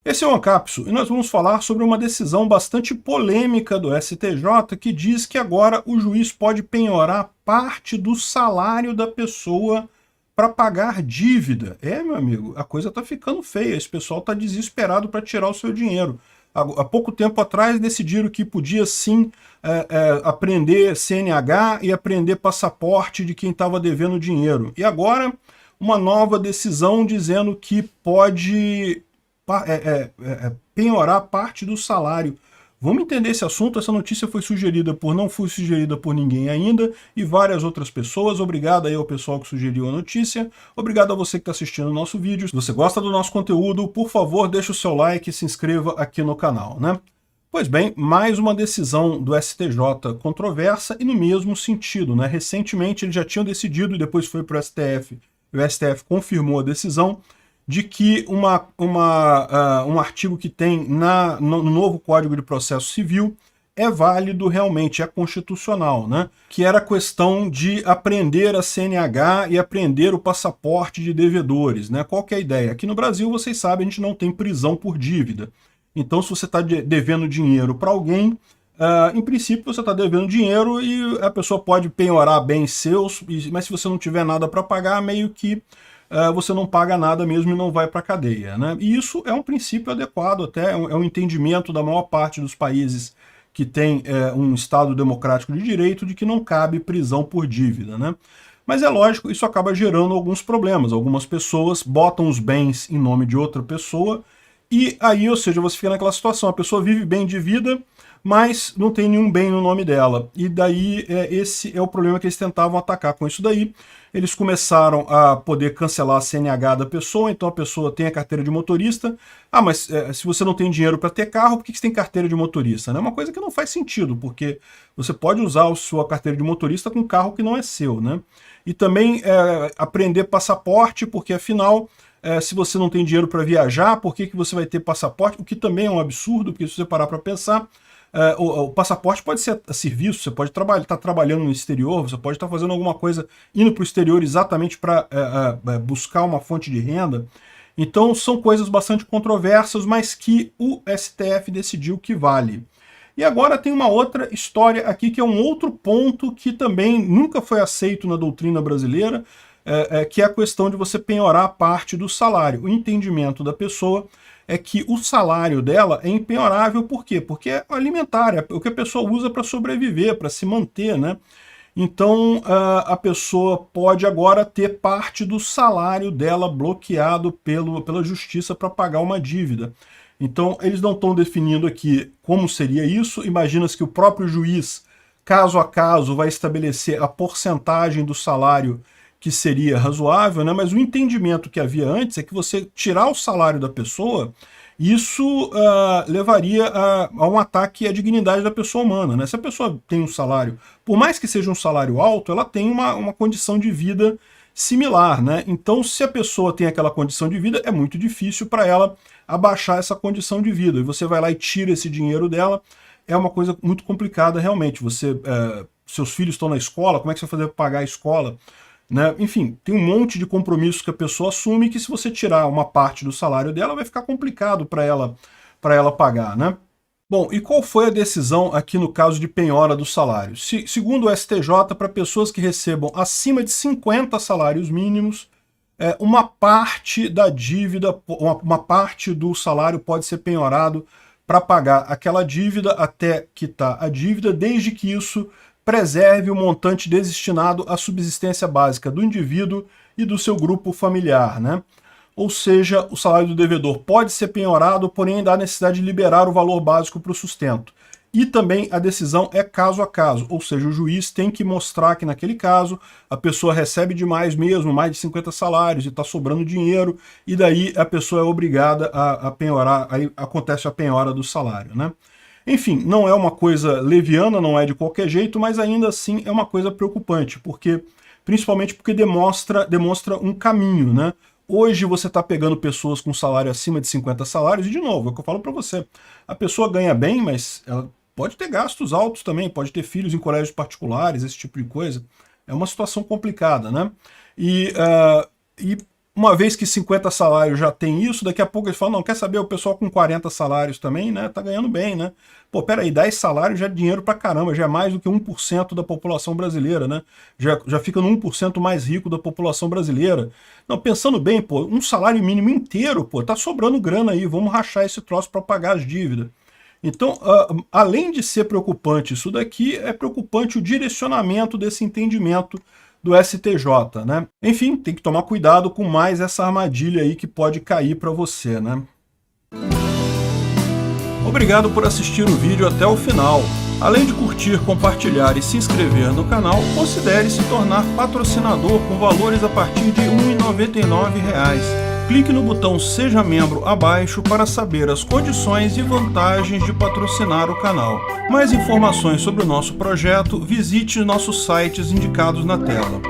Esse é o Ancapso e nós vamos falar sobre uma decisão bastante polêmica do STJ que diz que agora o juiz pode penhorar parte do salário da pessoa para pagar dívida. Meu amigo, a coisa está ficando feia, esse pessoal está desesperado para tirar o seu dinheiro. Há pouco tempo atrás decidiram que podia sim aprender CNH e aprender passaporte de quem estava devendo dinheiro. E agora uma nova decisão dizendo que pode penhorar parte do salário. Vamos entender esse assunto. Essa notícia foi sugerida não foi sugerida por ninguém ainda, e várias outras pessoas. Obrigado aí ao pessoal que sugeriu a notícia. Obrigado a você que está assistindo o nosso vídeo. Se você gosta do nosso conteúdo, por favor, deixe o seu like e se inscreva aqui no canal, né? Pois bem, mais uma decisão do STJ controversa e no mesmo sentido, né? Recentemente eles já tinham decidido e depois foi para o STF. E o STF confirmou a decisão de que um artigo que tem no novo Código de Processo Civil é válido realmente, é constitucional, né? Que era a questão de aprender a CNH e aprender o passaporte de devedores, né? Qual que é a ideia? Aqui no Brasil, vocês sabem, a gente não tem prisão por dívida. Então, se você está devendo dinheiro para alguém, em princípio você está devendo dinheiro e a pessoa pode penhorar bens seus, mas se você não tiver nada para pagar, meio que você não paga nada mesmo e não vai para a cadeia, né? E isso é um princípio adequado, até é um entendimento da maior parte dos países que tem um Estado democrático de direito, de que não cabe prisão por dívida, né? Mas é lógico, isso acaba gerando alguns problemas. Algumas pessoas botam os bens em nome de outra pessoa e aí, ou seja, você fica naquela situação, a pessoa vive bem de vida, mas não tem nenhum bem no nome dela. E daí, esse é o problema que eles tentavam atacar com isso daí. Eles começaram a poder cancelar a CNH da pessoa, então a pessoa tem a carteira de motorista. Mas se você não tem dinheiro para ter carro, por que você tem carteira de motorista? É uma coisa que não faz sentido, porque você pode usar a sua carteira de motorista com um carro que não é seu, né? E também aprender passaporte, porque afinal, se você não tem dinheiro para viajar, por que você vai ter passaporte? O que também é um absurdo, porque se você parar para pensar, o passaporte pode ser a serviço, você pode estar trabalhando no exterior, você pode estar fazendo alguma coisa, indo para o exterior exatamente para buscar uma fonte de renda. Então são coisas bastante controversas, mas que o STF decidiu que vale. E agora tem uma outra história aqui, que é um outro ponto que também nunca foi aceito na doutrina brasileira, que é a questão de você penhorar parte do salário. O entendimento da pessoa é que o salário dela é impenhorável. Por quê? Porque é alimentar, é o que a pessoa usa para sobreviver, para se manter, né? Então a pessoa pode agora ter parte do salário dela bloqueado pela justiça para pagar uma dívida. Então eles não estão definindo aqui como seria isso. Imagina-se que o próprio juiz, caso a caso, vai estabelecer a porcentagem do salário que seria razoável, né? Mas o entendimento que havia antes é que você tirar o salário da pessoa, isso levaria a um ataque à dignidade da pessoa humana, né? Se a pessoa tem um salário, por mais que seja um salário alto, ela tem uma condição de vida similar, né? Então, se a pessoa tem aquela condição de vida, é muito difícil para ela abaixar essa condição de vida. E você vai lá e tira esse dinheiro dela, é uma coisa muito complicada realmente. Seus filhos estão na escola, como é que você vai fazer para pagar a escola? Né? Enfim, tem um monte de compromissos que a pessoa assume que se você tirar uma parte do salário dela, vai ficar complicado para ela pagar, né? Bom, e qual foi a decisão aqui no caso de penhora do salário? Segundo o STJ, para pessoas que recebam acima de 50 salários mínimos, uma parte da dívida, uma parte do salário pode ser penhorado para pagar aquela dívida até quitar a dívida, desde que isso preserve o montante destinado à subsistência básica do indivíduo e do seu grupo familiar, né? Ou seja, o salário do devedor pode ser penhorado, porém ainda há necessidade de liberar o valor básico para o sustento. E também a decisão é caso a caso, ou seja, o juiz tem que mostrar que naquele caso a pessoa recebe demais mesmo, mais de 50 salários e está sobrando dinheiro, e daí a pessoa é obrigada a penhorar, aí acontece a penhora do salário, né? Enfim, não é uma coisa leviana, não é de qualquer jeito, mas ainda assim é uma coisa preocupante, principalmente porque demonstra um caminho, né? Hoje você está pegando pessoas com salário acima de 50 salários, e de novo, é o que eu falo para você, a pessoa ganha bem, mas ela pode ter gastos altos também, pode ter filhos em colégios particulares, esse tipo de coisa. É uma situação complicada, né? E uma vez que 50 salários já tem isso, daqui a pouco eles falam, não, quer saber, o pessoal com 40 salários também, né, tá ganhando bem, né? Pô, peraí, 10 salários já é dinheiro pra caramba, já é mais do que 1% da população brasileira, né? Já fica no 1% mais rico da população brasileira. Não, pensando bem, pô, um salário mínimo inteiro, pô, tá sobrando grana aí, vamos rachar esse troço pra pagar as dívidas. Então, além de ser preocupante isso daqui, é preocupante o direcionamento desse entendimento do STJ, né? Enfim, tem que tomar cuidado com mais essa armadilha aí que pode cair para você, né? Obrigado por assistir o vídeo até o final. Além de curtir, compartilhar e se inscrever no canal, considere se tornar patrocinador com valores a partir de R$ 1,99. Clique no botão Seja Membro abaixo para saber as condições e vantagens de patrocinar o canal. Mais informações sobre o nosso projeto, visite nossos sites indicados na tela.